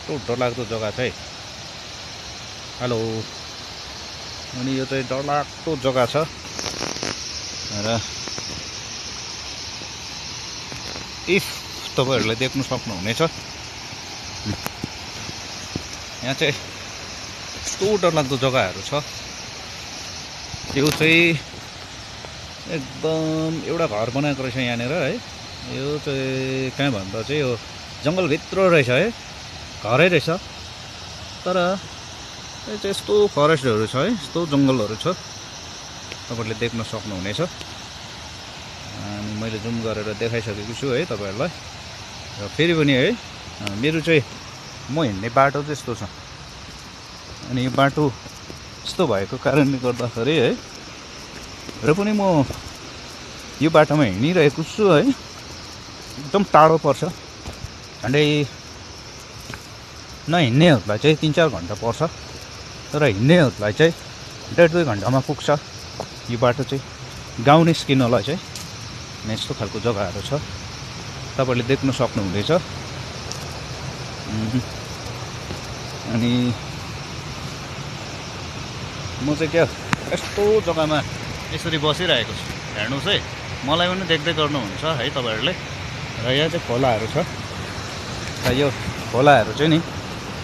यस्तो डरलाग्दो जग्गा छ है। हेलो, अनि यो चाहिँ डरलाग्दो जग्गा छ र इफ तपाईहरुले देख्न सक्नुहुनेछ यहाँ चाहिँ यस्तो डरलाग्दो जग्गाहरू छ। यो चाहिँ एकदम एउटा घर बनाएको रहेछ यहाँनिर है। यो चाहिँ कहाँ भन्दा चाहिँ यो जङ्गलभित्र रहेछ है, घरै रहेछ। तर यो चाहिँ यस्तो फरेस्टहरू छ है, यस्तो जङ्गलहरू छ, तपाईहरुले देख्न सक्नुहुनेछ। अनि मैले जुम गरेर देखाइसकेको छु है तपाईहरुलाई। र फेरि पनि है, मेरो चाहिँ म हिँड्ने बाटो चाहिँ यस्तो छ। अनि यो बाटो यस्तो भएको कारणले गर्दाखेरि है, र पनि म यो बाटोमा हिँडिरहेको छु है। एकदम टाढो पर्छ, झन्डै नहिँड्नेहरूलाई चाहिँ 3-4 घन्टा पर्छ, तर हिँड्नेहरूलाई चाहिँ 1.5-2 घन्टामा पुग्छ यो बाटो चाहिँ। गाउँ निस्किनलाई चाहिँ यस्तो खालको जग्गाहरू छ, तपाईहरुले देख्न सक्नुहुनेछ। अनि म चाहिँ क्या यस्तो जग्गामा यसरी बसिरहेको छु, हेर्नुहोस् है, मलाई पनि देख्दै गर्नुहुन्छ है तपाईहरुले। र यहाँ चाहिँ खोलाहरू छ, र यो खोलाहरू चाहिँ नि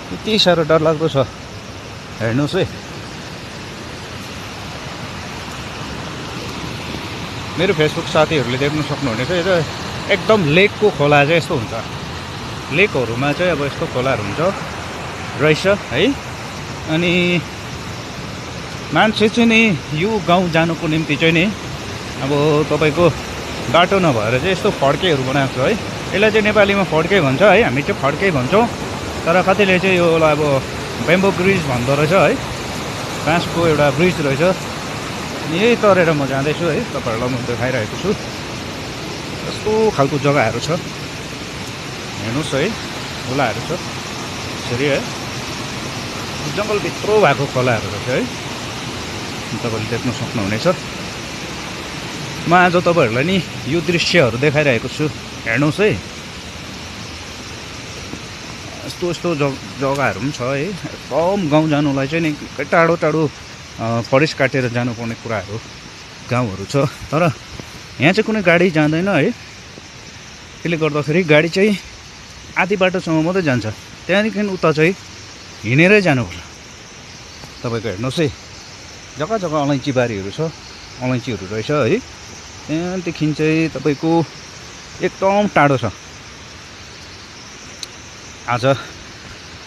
यति साह्रो डरलाग्दो छ, हेर्नुहोस् है। मेरो फेसबुक साथीहरूले देख्न सक्नुहुनेछ। यो चाहिँ एकदम लेकको खोला चाहिँ यस्तो हुन्छ, लेकहरूमा चाहिँ अब यस्तो खोलाहरू हुन्छ रहेछ है। अनि मान्छे चाहिँ नि यो गाउँ जानुको निम्ति चाहिँ नि अब तपाईको बाटो नभएर चाहिँ यस्तो फड्केहरू बनाएको छ है। यसलाई चाहिँ नेपालीमा फड्के भन्छ है, हामी चाहिँ फड्के भन्छौँ। तर कतिले चाहिँ यो अब बेम्बो ब्रिज भन्दो रहेछ है, बाँसको एउटा ब्रिज रहेछ। यही तरेर म जाँदैछु है, तपाईहरुलाई म देखाइरहेको छु। यस्तो खालको जग्गाहरू छ, हेर्नुहोस् है, खोलाहरू छ यसरी है, जङ्गलभित्र भएको खोलाहरू रहेछ है, तपाईहरुले देख्न सक्नुहुनेछ। म आज तपाईहरुलाई नि यो दृश्यहरू देखाइरहेको छु, हेर्नुहोस् है। यस्तो यस्तो जग्गाहरू पनि छ है, एकदम गाउँ जानुलाई चाहिँ नि टाढो टाढो फरेस्ट काटेर जानुपर्ने कुराहरू गाउँहरू छ। तर यहाँ चाहिँ कुनै गाडी जाँदैन है, त्यसले गर्दाखेरि गाडी चाहिँ आधी बाटोसम्म मात्रै जान्छ, त्यहाँदेखि उता चाहिँ हिँडेरै जानुपर्छ। तपाईको हेर्नुहोस् है, जग्गा जग्गा अलैँची बारीहरू छ, अलैँचीहरू रहेछ है। त्यहाँदेखि चाहिँ तपाईको एकदम टाढो छ। आज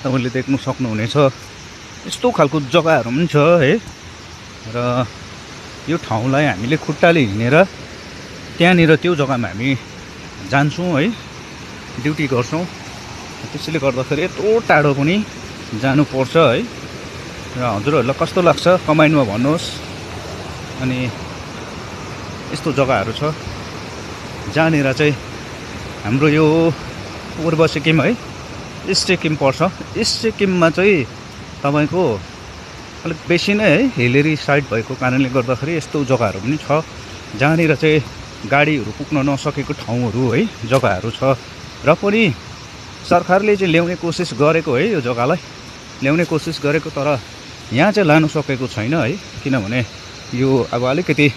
तपाईले देख्न सक्नुहुनेछ, यस्तो खालको जग्गाहरू पनि छ है। र यो ठाउँलाई हामीले खुट्टाले हिँडेर त्यहाँनिर त्यो जग्गामा हामी जान्छौँ है, ड्युटी गर्छौँ। त्यसैले गर्दाखेरि यत्रो टाढो पनि जानुपर्छ है। र हजुरहरूलाई कस्तो लाग्छ कमेन्टमा भन्नुहोस्। अनि यस्तो जग्गाहरू छ जहाँनिर चाहिँ हाम्रो यो पूर्व सिक्किम है, इस्ट सिक्किम पर्छ। इस्ट सिक्किममा चाहिँ तपाईको अलिक बेसी नै है हिलेरी साइड भएको कारणले गर्दाखेरि यस्तो जग्गाहरू पनि छ जहाँनिर चाहिँ गाडीहरू पुग्न नसकेको ठाउँहरू है, जग्गाहरू छ। र पनि सरकारले चाहिँ ल्याउने कोसिस गरेको है, यो जग्गालाई ल्याउने कोसिस गरेको, तर यहाँ चाहिँ लानु सकेको छैन है। किनभने यो अब अलिकति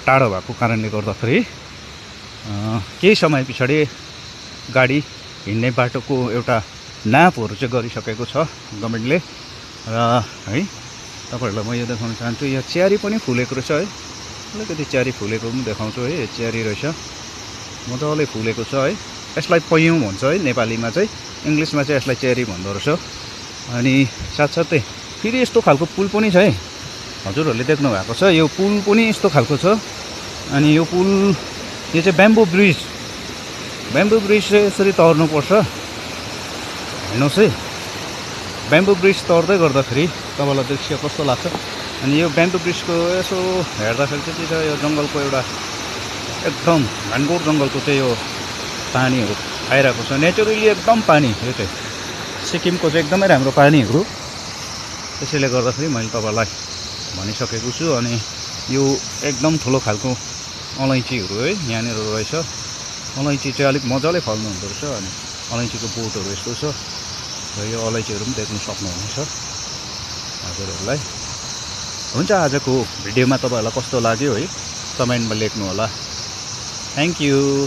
टाढो भएको कारणले गर्दाखेरि केही समय पछाडि गाडी हिँड्ने बाटोको एउटा नापहरू चाहिँ गरिसकेको छ गभर्मेन्टले। र है तपाईहरुलाई म यो देखाउन चाहन्छु, यहाँ च्यारी पनि फुलेको रहेछ है, अलिकति च्यारी फुलेको पनि देखाउँछु है। च्यारी रहेछ, मजाले फुलेको छ है। यसलाई पयौँ भन्छ है नेपालीमा चाहिँ, इङ्ग्लिसमा चाहिँ यसलाई चेरी भन्दो रहेछ। अनि साथसाथै फेरि यस्तो खालको पुल पनि छ है, हजुरहरूले देख्नु भएको छ, यो पुल पनि यस्तो खालको छ। अनि यो पुल, यो चाहिँ बेम्बो ब्रिज, बेम्बो ब्रिज चाहिँ यसरी तर्नुपर्छ, हेर्नुहोस् है। बेम्बो ब्रिज तर्दै गर्दाखेरि तपाईँलाई दृश्य कस्तो लाग्छ। अनि यो बेम्बो ब्रिजको यसो हेर्दाखेरि चाहिँ त्यो यो जङ्गलको एउटा एकदम घनघोर जङ्गलको चाहिँ यो पानीहरू आइरहेको छ, नेचुरली एकदम पानी। यो चाहिँ सिक्किमको चाहिँ एकदमै राम्रो पानीहरू, त्यसैले गर्दाखेरि मैले तपाईँलाई भनिसकेको छु। अनि यो एकदम ठुलो खालको अलैँचीहरू है यहाँनिर रहेछ। अलैँची चाहिँ अलिक मजाले फल्नु हुँदो रहेछ। अनि अलैँचीको बोटहरू यस्तो छ, र यो अलैँचीहरू पनि देख्न सक्नुहुनेछ हजुरहरूलाई। हुन्छ, आजको भिडियोमा तपाईँहरूलाई कस्तो लाग्यो है कमेन्टमा लेख्नु होला। Thank you.